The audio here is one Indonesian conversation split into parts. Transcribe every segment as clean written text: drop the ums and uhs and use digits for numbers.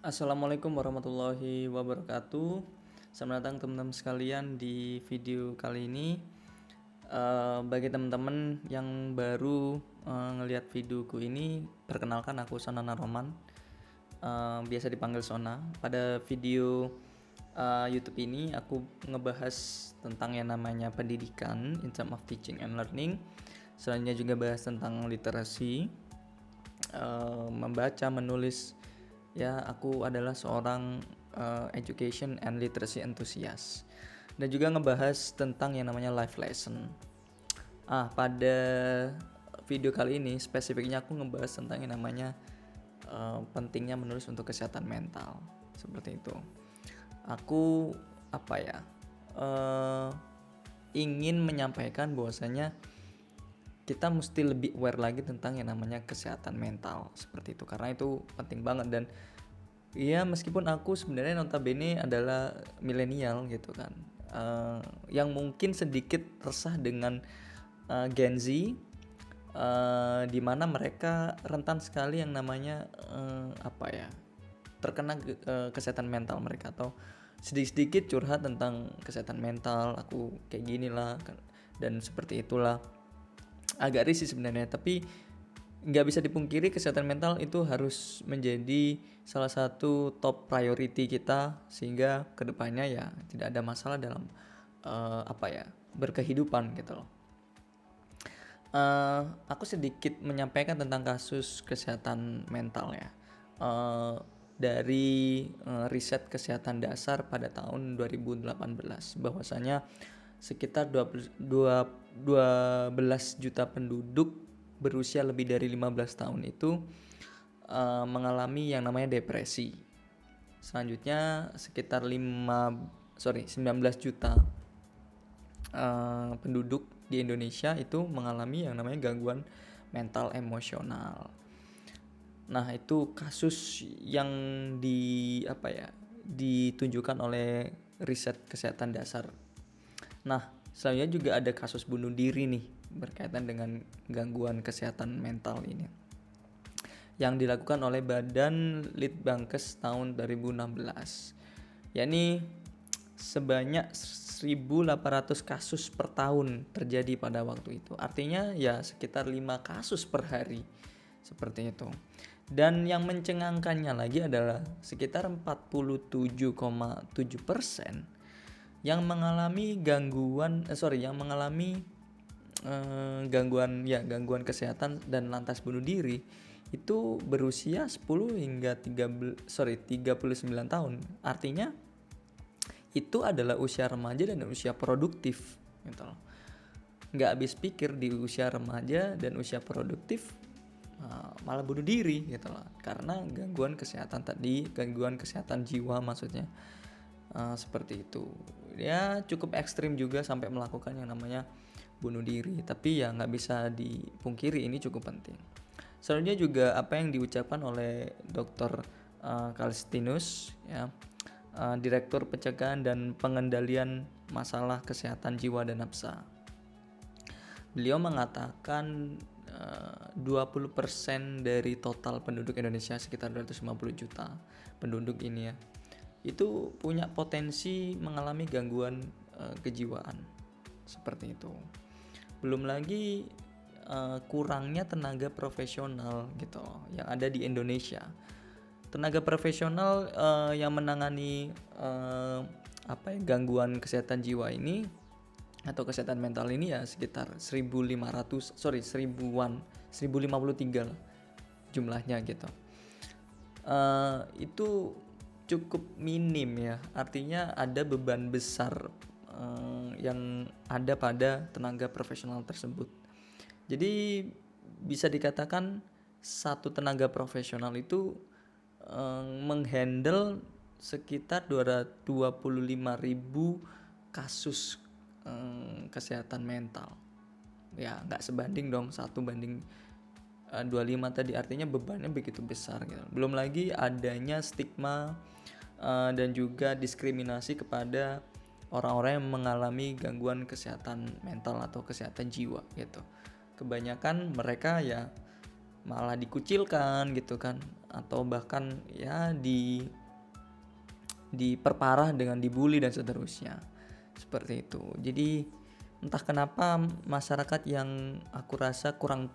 Assalamualaikum warahmatullahi wabarakatuh. Selamat datang teman-teman sekalian di video kali ini. Bagi teman-teman yang baru ngelihat videoku ini, perkenalkan aku Sonana Roman, biasa dipanggil Sona. Pada video YouTube ini aku ngebahas tentang yang namanya pendidikan in terms of teaching and learning. Selanjutnya juga bahas tentang literasi, membaca, menulis. Ya, aku adalah seorang education and literacy enthusiast. Dan juga ngebahas tentang yang namanya life lesson. Pada video kali ini spesifiknya aku ngebahas tentang yang namanya pentingnya menulis untuk kesehatan mental. Seperti itu. Aku ingin menyampaikan bahwasanya kita mesti lebih aware lagi tentang yang namanya kesehatan mental seperti itu, karena itu penting banget. Dan ya, meskipun aku sebenarnya notabene adalah milenial gitu kan, yang mungkin sedikit resah dengan Gen Z, di mana mereka rentan sekali yang namanya terkena kesehatan mental mereka, atau sedikit-sedikit curhat tentang kesehatan mental, aku kayak gini lah dan seperti itulah. Agak risih sebenarnya, tapi nggak bisa dipungkiri kesehatan mental itu harus menjadi salah satu top priority kita, sehingga kedepannya ya tidak ada masalah dalam berkehidupan gitu loh. Aku sedikit menyampaikan tentang kasus kesehatan mental ya, dari riset kesehatan dasar pada tahun 2018, bahwasanya sekitar 12 juta penduduk berusia lebih dari 15 tahun itu mengalami yang namanya depresi. Selanjutnya sekitar 19 juta penduduk di Indonesia itu mengalami yang namanya gangguan mental emosional. Nah, itu kasus yang ditunjukkan oleh riset kesehatan dasar. Nah, selanjutnya juga ada kasus bunuh diri nih berkaitan dengan gangguan kesehatan mental ini, yang dilakukan oleh Badan Litbangkes tahun 2016, yakni sebanyak 1.800 kasus per tahun terjadi pada waktu itu. Artinya ya sekitar 5 kasus per hari seperti itu. Dan yang mencengangkannya lagi adalah sekitar 47,7% yang mengalami gangguan gangguan kesehatan dan lantas bunuh diri itu berusia 39 tahun. Artinya itu adalah usia remaja dan usia produktif gitu loh. Nggak habis pikir di usia remaja dan usia produktif malah bunuh diri gitu loh, karena gangguan kesehatan jiwa maksudnya. Seperti itu ya, cukup ekstrim juga sampai melakukan yang namanya bunuh diri, tapi ya nggak bisa dipungkiri ini cukup penting. Selanjutnya juga apa yang diucapkan oleh Dr. Kalstinus ya, Direktur Pencegahan dan Pengendalian Masalah Kesehatan Jiwa dan Nafsa. Beliau mengatakan 20% dari total penduduk Indonesia, sekitar 250 juta penduduk ini ya, itu punya potensi mengalami gangguan kejiwaan seperti itu. Belum lagi kurangnya tenaga profesional gitu yang ada di Indonesia. Tenaga profesional yang menangani gangguan kesehatan jiwa ini atau kesehatan mental ini ya sekitar 1053 lah jumlahnya gitu. Itu cukup minim ya, artinya ada beban besar yang ada pada tenaga profesional tersebut. Jadi bisa dikatakan satu tenaga profesional itu menghandle sekitar 225.000 kasus kesehatan mental. Ya nggak sebanding dong 1:25 tadi, artinya bebannya begitu besar gitu. Belum lagi adanya stigma dan juga diskriminasi kepada orang-orang yang mengalami gangguan kesehatan mental atau kesehatan jiwa gitu. Kebanyakan mereka ya malah dikucilkan gitu kan, atau bahkan ya diperparah dengan dibully dan seterusnya seperti itu. Jadi entah kenapa masyarakat yang aku rasa kurang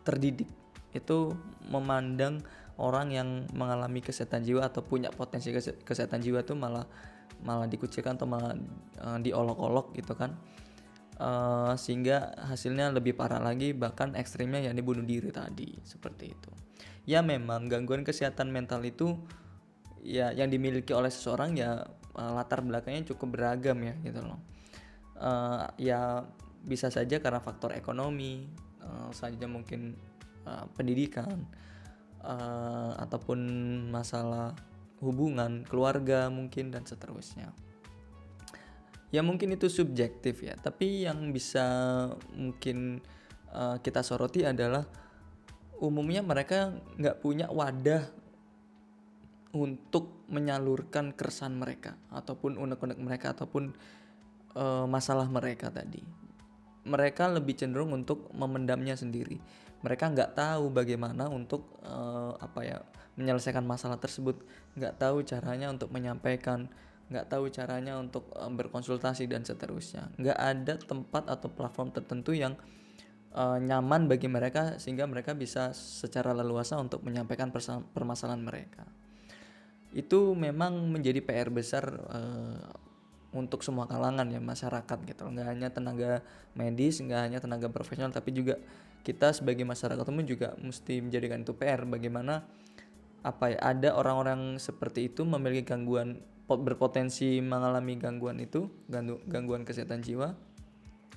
terdidik itu memandang orang yang mengalami kesehatan jiwa atau punya potensi kesehatan jiwa itu malah dikucilkan atau malah diolok-olok gitu kan. Sehingga hasilnya lebih parah lagi, bahkan ekstrimnya yakni bunuh diri tadi seperti itu. Ya memang gangguan kesehatan mental itu ya yang dimiliki oleh seseorang ya latar belakangnya cukup beragam ya gitu loh. Ya bisa saja karena faktor ekonomi, selanjutnya mungkin pendidikan, ataupun masalah hubungan keluarga mungkin dan seterusnya. Ya mungkin itu subjektif ya, tapi yang bisa mungkin kita soroti adalah umumnya mereka nggak punya wadah untuk menyalurkan keresahan mereka ataupun unek-unek mereka ataupun masalah mereka tadi. Mereka lebih cenderung untuk memendamnya sendiri. Mereka nggak tahu bagaimana untuk menyelesaikan masalah tersebut, nggak tahu caranya untuk menyampaikan, nggak tahu caranya untuk berkonsultasi dan seterusnya. Nggak ada tempat atau platform tertentu yang nyaman bagi mereka sehingga mereka bisa secara leluasa untuk menyampaikan permasalahan mereka. Itu memang menjadi PR besar untuk semua kalangan ya masyarakat gitu. Nggak hanya tenaga medis, nggak hanya tenaga profesional, tapi juga kita sebagai masyarakat umum juga mesti menjadikan itu PR. Bagaimana ada orang-orang seperti itu memiliki gangguan, berpotensi mengalami gangguan itu, gangguan kesehatan jiwa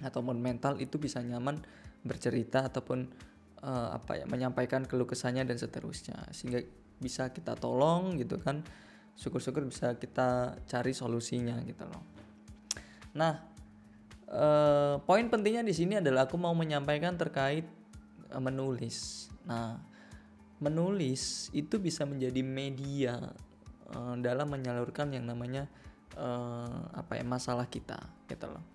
ataupun mental, itu bisa nyaman bercerita ataupun menyampaikan keluh kesahnya dan seterusnya, sehingga bisa kita tolong gitu kan. Syukur-syukur bisa kita cari solusinya gitu loh. Nah, poin pentingnya di sini adalah aku mau menyampaikan terkait menulis. Nah, menulis itu bisa menjadi media dalam menyalurkan yang namanya masalah kita gitu loh,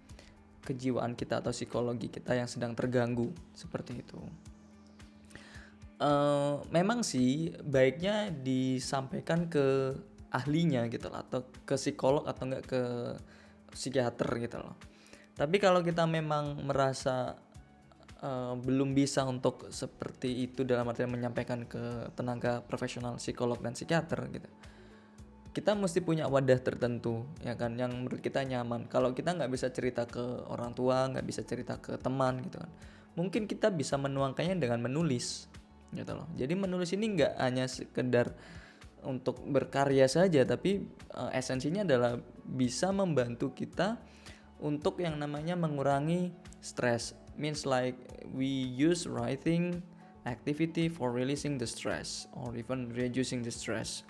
kejiwaan kita atau psikologi kita yang sedang terganggu seperti itu. Memang sih baiknya disampaikan ke ahlinya gitu loh, atau ke psikolog atau enggak ke psikiater gitu loh. Tapi kalau kita memang merasa belum bisa untuk seperti itu dalam artian menyampaikan ke tenaga profesional psikolog dan psikiater gitu, kita mesti punya wadah tertentu ya kan, yang menurut kita nyaman. Kalau kita nggak bisa cerita ke orang tua, nggak bisa cerita ke teman gitu kan, mungkin kita bisa menuangkannya dengan menulis gitu loh. Jadi menulis ini nggak hanya sekedar untuk berkarya saja, tapi esensinya adalah bisa membantu kita untuk yang namanya mengurangi stres. Means like we use writing activity for releasing the stress or even reducing the stress.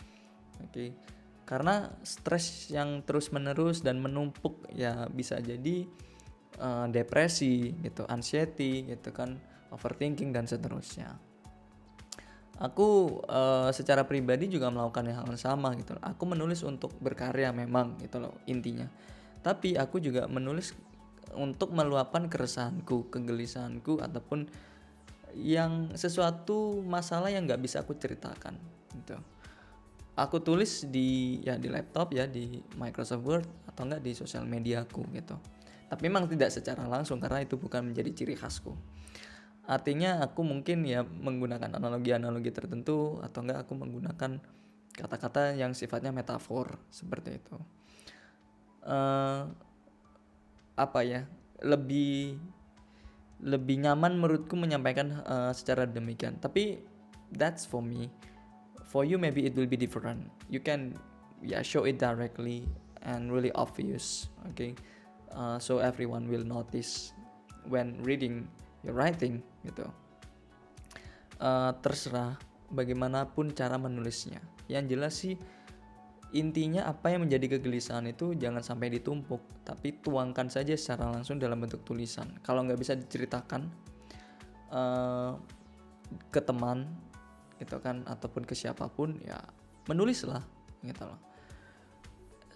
Oke. Karena stres yang terus menerus dan menumpuk ya bisa jadi depresi gitu, anxiety gitu kan, overthinking dan seterusnya. Aku secara pribadi juga melakukan hal yang sama gitu. Aku menulis untuk berkarya memang gitu loh intinya. Tapi aku juga menulis untuk meluapkan keresahanku, kegelisahanku, ataupun yang sesuatu masalah yang nggak bisa aku ceritakan gitu. Aku tulis di laptop ya, di Microsoft Word atau enggak di sosial mediaku gitu. Tapi memang tidak secara langsung karena itu bukan menjadi ciri khasku. Artinya aku mungkin ya menggunakan analogi-analogi tertentu atau enggak aku menggunakan kata-kata yang sifatnya metafor seperti itu. Lebih nyaman menurutku menyampaikan secara demikian. Tapi that's for me. For you maybe it will be different. You can show it directly and really obvious, okay? So everyone will notice when reading your writing gitu. Terserah bagaimanapun cara menulisnya. Yang jelas sih intinya apa yang menjadi kegelisahan itu jangan sampai ditumpuk, tapi tuangkan saja secara langsung dalam bentuk tulisan. Kalau nggak bisa diceritakan ke teman gitu kan, ataupun ke siapapun, ya menulislah gitu loh.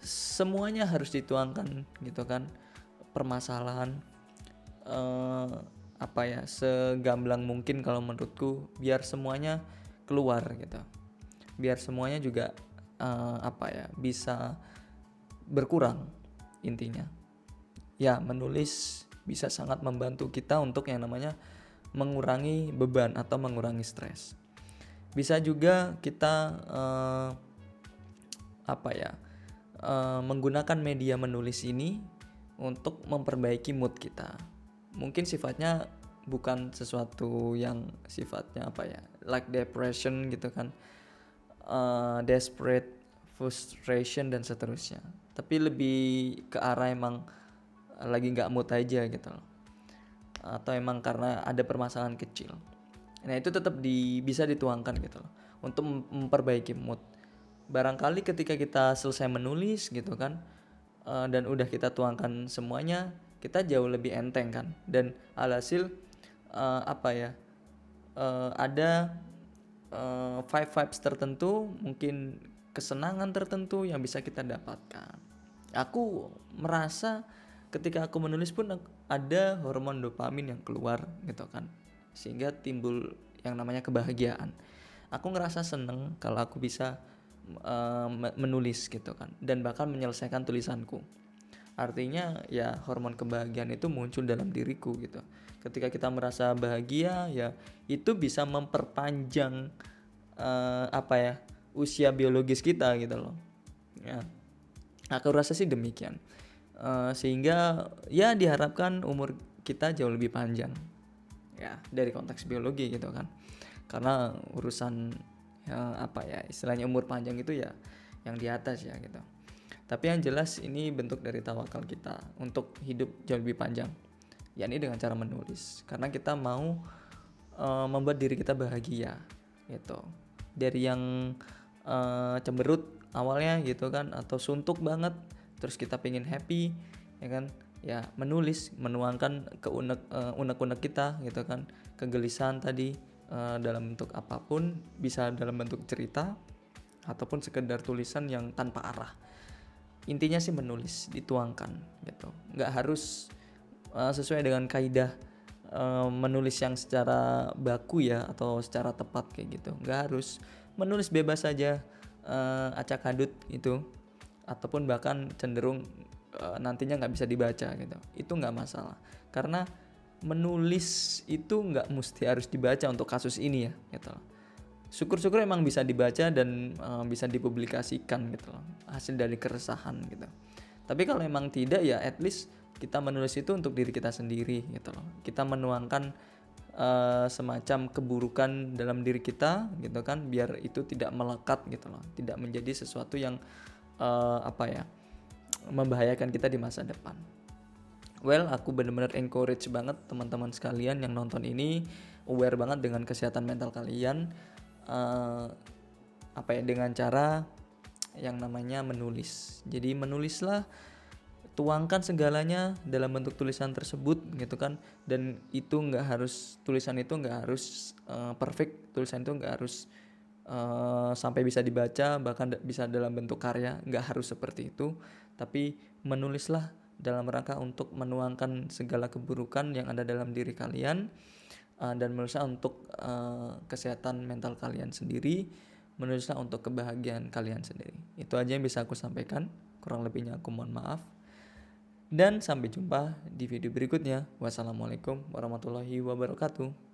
Semuanya harus dituangkan gitu kan, permasalahan segamblang mungkin kalau menurutku, biar semuanya keluar gitu, biar semuanya juga bisa berkurang. Intinya ya, menulis bisa sangat membantu kita untuk yang namanya mengurangi beban atau mengurangi stres. Bisa juga kita menggunakan media menulis ini untuk memperbaiki mood kita. Mungkin sifatnya bukan sesuatu yang sifatnya like depression gitu kan, desperate, frustration dan seterusnya. Tapi lebih ke arah emang lagi nggak mood aja gitu loh, atau emang karena ada permasalahan kecil. Nah itu tetap bisa dituangkan gitu loh, untuk memperbaiki mood. Barangkali ketika kita selesai menulis gitu kan, dan udah kita tuangkan semuanya, kita jauh lebih enteng kan. Dan alhasil ada vibes tertentu, mungkin kesenangan tertentu yang bisa kita dapatkan. Aku merasa ketika aku menulis pun ada hormon dopamin yang keluar gitu kan, sehingga timbul yang namanya kebahagiaan. Aku ngerasa seneng kalau aku bisa menulis gitu kan, dan bahkan menyelesaikan tulisanku. Artinya ya hormon kebahagiaan itu muncul dalam diriku gitu. Ketika kita merasa bahagia, ya itu bisa memperpanjang usia biologis kita gitu loh. Ya, aku rasa sih demikian. Sehingga ya diharapkan umur kita jauh lebih panjang. Ya dari konteks biologi gitu kan. Karena urusan istilahnya umur panjang itu ya yang di atas ya gitu. Tapi yang jelas ini bentuk dari tawakal kita untuk hidup jauh lebih panjang, yakni dengan cara menulis, karena kita mau membuat diri kita bahagia gitu. Dari yang cemberut awalnya gitu kan, atau suntuk banget, terus kita pengen happy ya kan, ya menulis, menuangkan unek-unek kita gitu kan, kegelisahan tadi, dalam bentuk apapun, bisa dalam bentuk cerita ataupun sekedar tulisan yang tanpa arah. Intinya sih menulis, dituangkan gitu. Nggak harus sesuai dengan kaidah menulis yang secara baku ya, atau secara tepat kayak gitu. Nggak harus menulis bebas saja, acak adut itu, ataupun bahkan cenderung nantinya nggak bisa dibaca gitu. Itu nggak masalah, karena menulis itu nggak mesti harus dibaca untuk kasus ini ya gitu loh. Syukur-syukur emang bisa dibaca dan bisa dipublikasikan gitu loh, hasil dari keresahan gitu. Tapi kalau emang tidak, ya at least kita menulis itu untuk diri kita sendiri gitu loh. Kita menuangkan semacam keburukan dalam diri kita gitu kan, biar itu tidak melekat gitu loh, tidak menjadi sesuatu yang membahayakan kita di masa depan. Well, aku benar-benar encourage banget teman-teman sekalian yang nonton ini aware banget dengan kesehatan mental kalian, dengan cara yang namanya menulis. Jadi menulislah, tuangkan segalanya dalam bentuk tulisan tersebut gitu kan. Dan itu tulisan itu nggak harus perfect, tulisan itu nggak harus sampai bisa dibaca, bahkan bisa dalam bentuk karya, nggak harus seperti itu. Tapi menulislah dalam rangka untuk menuangkan segala keburukan yang ada dalam diri kalian, dan menulislah untuk kesehatan mental kalian sendiri, menulislah untuk kebahagiaan kalian sendiri. Itu aja yang bisa aku sampaikan, kurang lebihnya aku mohon maaf, dan sampai jumpa di video berikutnya. Wassalamualaikum warahmatullahi wabarakatuh.